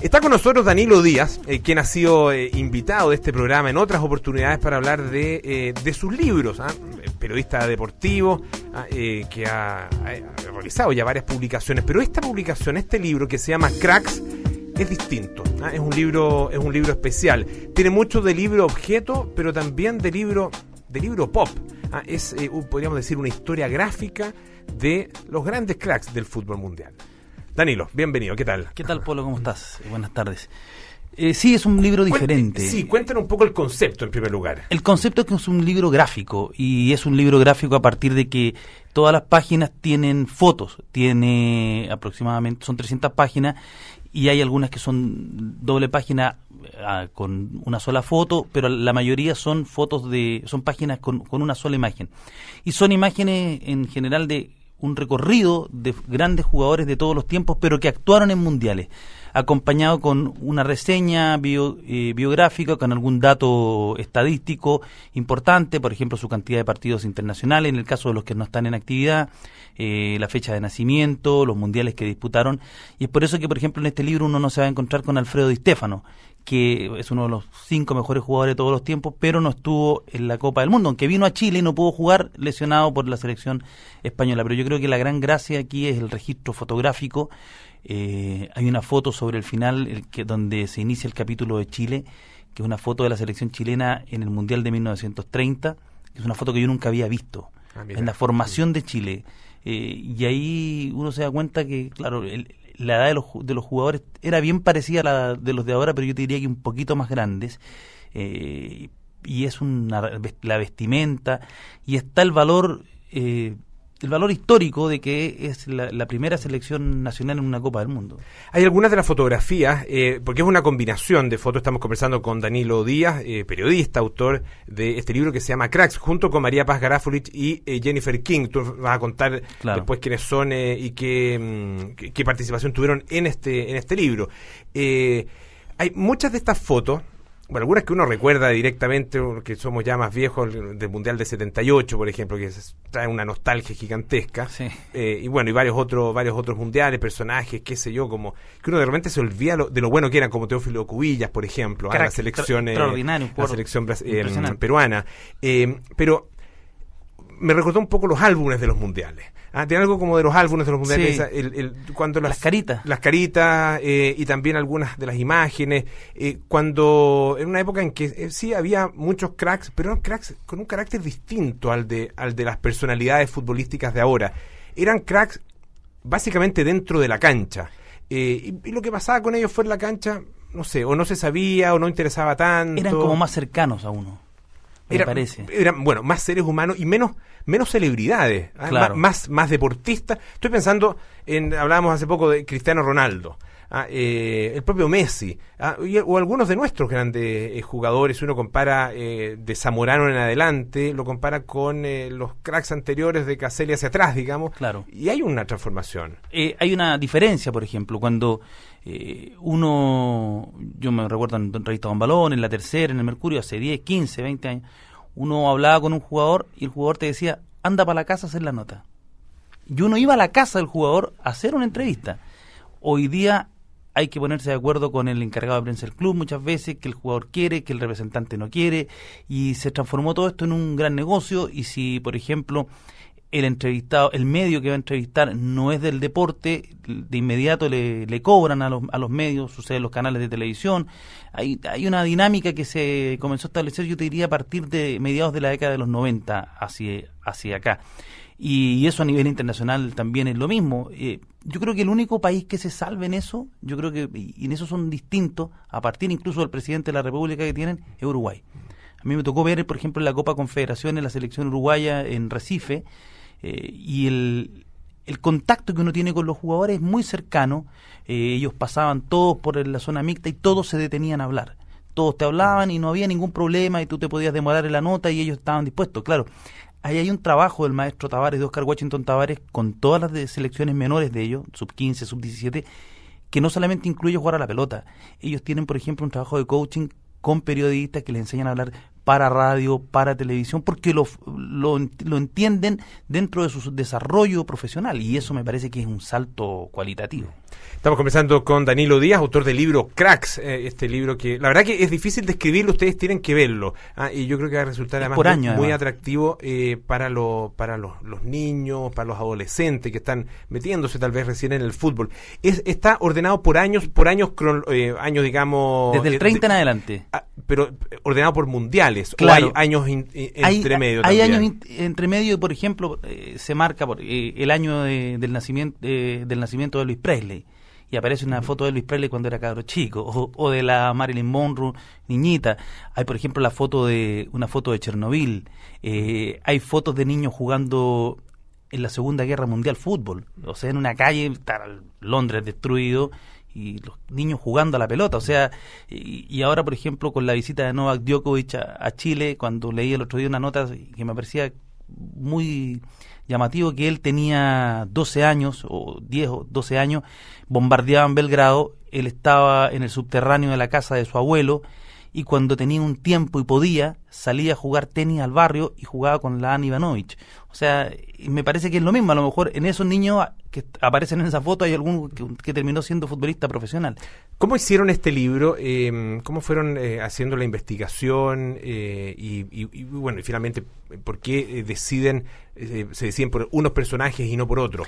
Está con nosotros Danilo Díaz, quien ha sido invitado de este programa en otras oportunidades para hablar de sus libros, periodista deportivo, que ha realizado ya varias publicaciones, pero esta publicación, este libro que se llama Cracks, es distinto, es un libro especial, tiene mucho de libro objeto, pero también de libro pop, es, podríamos decir, una historia gráfica de los grandes cracks del fútbol mundial. Danilo, bienvenido, ¿qué tal? ¿Qué tal, Polo? ¿Cómo estás? Buenas tardes. Sí, es un libro diferente. Sí, cuéntanos un poco el concepto en primer lugar. El concepto es que es un libro gráfico, y es un libro gráfico a partir de que todas las páginas tienen fotos, tiene aproximadamente, son 300 páginas, y hay algunas que son doble página con una sola foto, pero la mayoría son son páginas con una sola imagen. Y son imágenes en general de un recorrido de grandes jugadores de todos los tiempos, pero que actuaron en mundiales, acompañado con una reseña biográfica, con algún dato estadístico importante, por ejemplo, su cantidad de partidos internacionales, en el caso de los que no están en actividad, la fecha de nacimiento, los mundiales que disputaron, y es por eso que, por ejemplo, en este libro uno no se va a encontrar con Alfredo Di Stéfano, que es uno de los 5 mejores jugadores de todos los tiempos, pero no estuvo en la Copa del Mundo, aunque vino a Chile y no pudo jugar, lesionado por la selección española. Pero yo creo que la gran gracia aquí es el registro fotográfico. Hay una foto sobre el final donde se inicia el capítulo de Chile, que es una foto de la selección chilena en el Mundial de 1930, que es una foto que yo nunca había visto, en la formación de Chile. Y ahí uno se da cuenta que, claro, la edad de los jugadores era bien parecida a la de los de ahora, pero yo te diría que un poquito más grandes, y es la vestimenta, y está el valor histórico de que es la primera selección nacional en una Copa del Mundo. Hay algunas de las fotografías, porque es una combinación de fotos. Estamos conversando con Danilo Díaz, periodista, autor de este libro que se llama Cracks, junto con María Paz Garafulich y Jennifer King. Tú vas a contar después quiénes son y qué participación tuvieron en este libro. Hay muchas de estas fotos, bueno, algunas que uno recuerda directamente, que somos ya más viejos, del Mundial de 78, por ejemplo, que trae una nostalgia gigantesca. Sí. Y bueno, y varios otros mundiales, personajes, qué sé yo, como que uno de repente se olvida de lo bueno que eran, como Teófilo Cubillas, por ejemplo, la selección peruana. Pero me recordó un poco los álbumes de los mundiales. Tiene algo como de los álbumes de los mundiales, sí. Cuando las caritas y también algunas de las imágenes, cuando en una época en que sí había muchos cracks, pero eran cracks con un carácter distinto al de las personalidades futbolísticas de ahora. Eran cracks básicamente dentro de la cancha, y lo que pasaba con ellos fuera de la cancha, no sé, o no se sabía o no interesaba tanto. Eran como más cercanos a uno. Me parece. Eran, bueno, más seres humanos y menos celebridades, claro. más deportistas. Estoy pensando hablábamos hace poco de Cristiano Ronaldo, el propio Messi, o algunos de nuestros grandes jugadores. Si uno compara de Zamorano en adelante, lo compara con los cracks anteriores de Caselli hacia atrás, digamos, claro. Y hay una transformación. Hay una diferencia, por ejemplo, cuando yo me recuerdo en Revista Don Balón, en La Tercera, en el Mercurio, hace 10, 15, 20 años, uno hablaba con un jugador y el jugador te decía, anda para la casa a hacer la nota. Y uno iba a la casa del jugador a hacer una entrevista. Hoy día hay que ponerse de acuerdo con el encargado de prensa del club muchas veces, que el jugador quiere, que el representante no quiere, y se transformó todo esto en un gran negocio. Y si, por ejemplo, el medio que va a entrevistar no es del deporte, de inmediato le cobran a los medios, sucede en los canales de televisión. Hay una dinámica que se comenzó a establecer, yo te diría, a partir de mediados de la década de los 90 hacia acá. Y eso a nivel internacional también es lo mismo. Yo creo que el único país que se salve en eso, yo creo que, y en eso son distintos, a partir incluso del presidente de la República que tienen, es Uruguay. A mí me tocó ver, por ejemplo, en la Copa Confederaciones, la selección uruguaya en Recife, y el contacto que uno tiene con los jugadores es muy cercano. Ellos pasaban todos por la zona mixta y todos se detenían a hablar. Todos te hablaban y no había ningún problema y tú te podías demorar en la nota y ellos estaban dispuestos. Claro, ahí hay un trabajo del maestro Tavares, de Oscar Washington Tavares, con todas las selecciones menores de ellos, sub-15, sub-17, que no solamente incluye jugar a la pelota. Ellos tienen, por ejemplo, un trabajo de coaching con periodistas que les enseñan a hablar para radio, para televisión, porque lo entienden dentro de su desarrollo profesional, y eso me parece que es un salto cualitativo. Estamos conversando con Danilo Díaz, autor del libro Cracks, este libro que la verdad que es difícil de escribirlo, ustedes tienen que verlo, y yo creo que va a resultar además muy atractivo para los niños, para los adolescentes que están metiéndose tal vez recién en el fútbol. Está ordenado por años digamos... Desde el 30 en adelante. Pero ordenado por mundiales, claro. ¿O hay años entre medio hay también? Años entre medio, por ejemplo, se marca el año del nacimiento de Elvis Presley, y aparece una foto de Elvis Presley cuando era cabro chico, o de la Marilyn Monroe niñita. Hay, por ejemplo, una foto de Chernobyl. Hay fotos de niños jugando en la Segunda Guerra Mundial fútbol, o sea, en una calle, está Londres destruido, y los niños jugando a la pelota, o sea, y ahora, por ejemplo, con la visita de Novak Djokovic a Chile, cuando leí el otro día una nota que me parecía muy llamativo, que él tenía 12 años, o 10 o 12 años, bombardeaban Belgrado, él estaba en el subterráneo de la casa de su abuelo, y cuando tenía un tiempo y podía, salía a jugar tenis al barrio y jugaba con la Ana Ivanovic. O sea, me parece que es lo mismo, a lo mejor en esos niños que aparecen en esa foto hay alguno que terminó siendo futbolista profesional. ¿Cómo hicieron este libro? ¿Cómo fueron haciendo la investigación? Y bueno, y finalmente, ¿por qué se deciden por unos personajes y no por otros?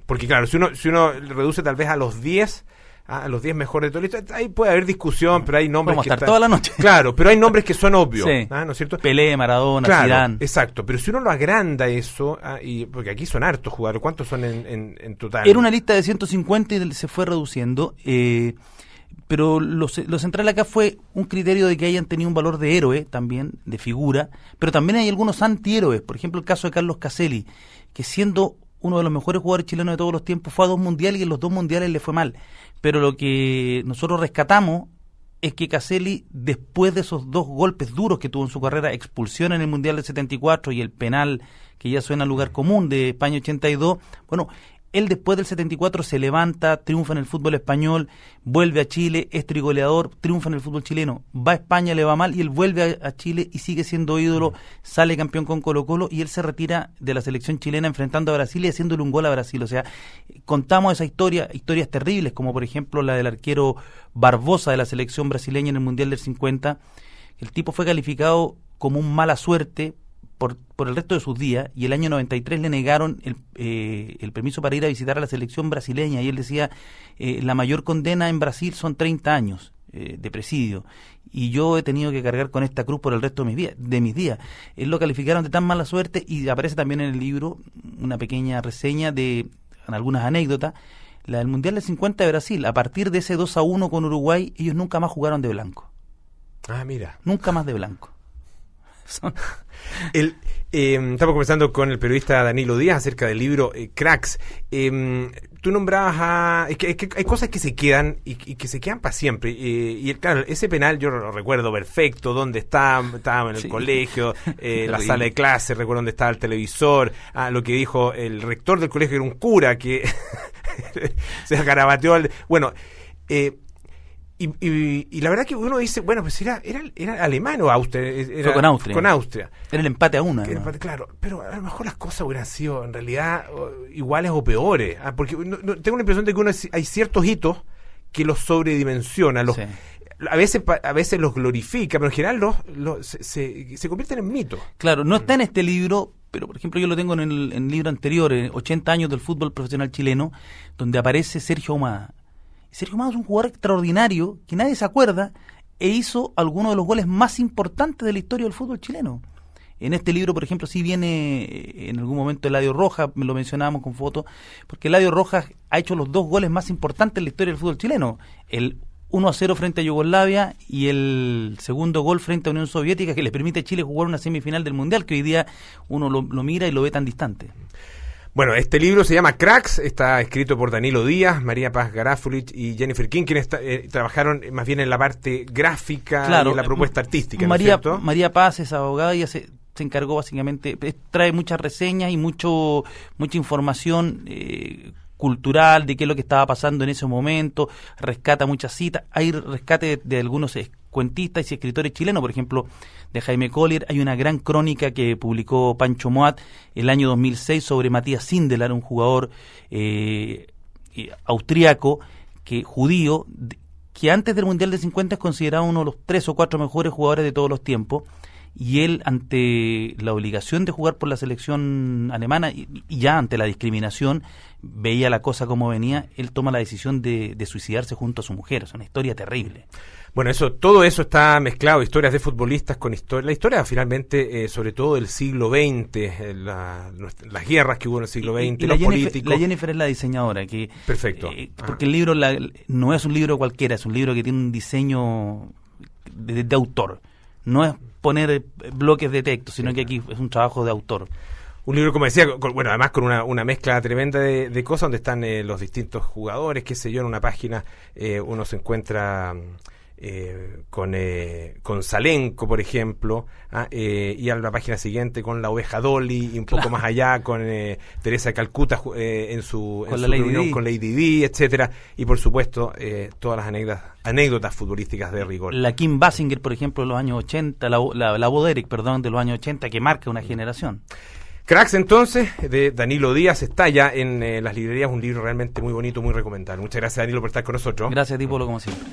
Porque claro, si uno reduce tal vez a los 10 mejores de todo esto, ahí puede haber discusión, pero hay nombres Vamos a estar toda la noche. Claro, pero hay nombres que son obvios, sí. ¿no es cierto? Pelé, Maradona, claro, Zidane. Exacto, pero si uno lo agranda eso, porque aquí son hartos jugadores, ¿cuántos son en total? Era una lista de 150 y se fue reduciendo, pero lo central acá fue un criterio de que hayan tenido un valor de héroe también, de figura, pero también hay algunos antihéroes, por ejemplo el caso de Carlos Caselli, que siendo uno de los mejores jugadores chilenos de todos los tiempos, fue a 2 mundiales y en los 2 mundiales le fue mal. Pero lo que nosotros rescatamos es que Caselli, después de esos 2 golpes duros que tuvo en su carrera, expulsión en el Mundial del 74 y el penal que ya suena a lugar común de España 82, bueno, él después del 74 se levanta, triunfa en el fútbol español, vuelve a Chile, es trigoleador, triunfa en el fútbol chileno, va a España, le va mal y él vuelve a Chile y sigue siendo ídolo, sale campeón con Colo-Colo y él se retira de la selección chilena enfrentando a Brasil y haciéndole un gol a Brasil. O sea, contamos esa historias terribles, como por ejemplo la del arquero Barbosa de la selección brasileña en el Mundial del 50. El tipo fue calificado como un mala suerte por el resto de sus días, y el año 93 le negaron el permiso para ir a visitar a la selección brasileña, y él decía, la mayor condena en Brasil son 30 años de presidio, y yo he tenido que cargar con esta cruz por el resto de mis días. Él lo calificaron de tan mala suerte, y aparece también en el libro una pequeña reseña de algunas anécdotas. La del Mundial del 50 de Brasil, a partir de ese 2-1 con Uruguay, ellos nunca más jugaron de blanco. Ah, mira. Nunca más de blanco. Estamos conversando con el periodista Danilo Díaz acerca del libro Cracks. Tú nombrabas es que hay cosas que se quedan y que se quedan para siempre. Claro, ese penal yo lo recuerdo perfecto, dónde estábamos en el colegio, la sala de clase, recuerdo dónde estaba el televisor, lo que dijo el rector del colegio, era un cura que se garabateó. Bueno, y la verdad que uno dice, bueno, pues era alemán o Austria. Fue con Austria. Con Austria. Era el empate a 1. Claro, pero a lo mejor las cosas hubieran sido en realidad iguales o peores. Porque tengo la impresión de que hay ciertos hitos que los sobredimensiona. Sí. A veces los glorifica, pero en general se convierten en mitos. Claro, no está en este libro, pero por ejemplo yo lo tengo en el libro anterior, 80 años del fútbol profesional chileno, donde aparece Sergio Ahumada. Sergio Ahumada es un jugador extraordinario que nadie se acuerda e hizo algunos de los goles más importantes de la historia del fútbol chileno. En este libro, por ejemplo, sí viene en algún momento Eladio Rojas, lo mencionábamos con fotos, porque Eladio Rojas ha hecho los 2 goles más importantes de la historia del fútbol chileno. El 1-0 frente a Yugoslavia y el segundo gol frente a Unión Soviética, que le permite a Chile jugar una semifinal del Mundial, que hoy día uno lo mira y lo ve tan distante. Bueno, este libro se llama Cracks, está escrito por Danilo Díaz, María Paz Garafulich y Jennifer King, quienes trabajaron más bien en la parte gráfica, claro, y en la propuesta artística, ¿no es cierto? María Paz es abogada y se encargó básicamente, trae muchas reseñas y mucha información cultural de qué es lo que estaba pasando en ese momento, rescata muchas citas, hay rescate de algunos cuentistas y escritores chilenos, por ejemplo, de Jaime Collier. Hay una gran crónica que publicó Pancho Moat el año 2006 sobre Matías Sindelar, un jugador austriaco, judío, que antes del Mundial de 50 es considerado uno de los 3 o 4 mejores jugadores de todos los tiempos, y él, ante la obligación de jugar por la selección alemana y ya ante la discriminación, veía la cosa como venía, él toma la decisión de suicidarse junto a su mujer. Es una historia terrible. Bueno, todo eso está mezclado, historias de futbolistas con la historia finalmente, sobre todo del siglo XX, las guerras que hubo en el siglo XX, los políticos. La Jennifer es la diseñadora. Perfecto. Porque el libro no es un libro cualquiera, es un libro que tiene un diseño de autor. No es poner bloques de texto, sino que aquí es un trabajo de autor. Un libro, como decía, además con una mezcla tremenda de cosas, donde están los distintos jugadores, qué sé yo, en una página uno se encuentra con Salenko, por ejemplo, y a la página siguiente con la oveja Dolly, y un poco más allá con Teresa de Calcuta en su reunión con Lady Di, etcétera, y por supuesto todas las anécdotas futbolísticas de rigor. La Kim Basinger, por ejemplo, de los años 80, la Boderek, perdón, de los años 80, que marca una generación. Cracks, entonces, de Danilo Díaz, está ya en las librerías, un libro realmente muy bonito, muy recomendable. Muchas gracias, Danilo, por estar con nosotros. Gracias, Polo, como siempre.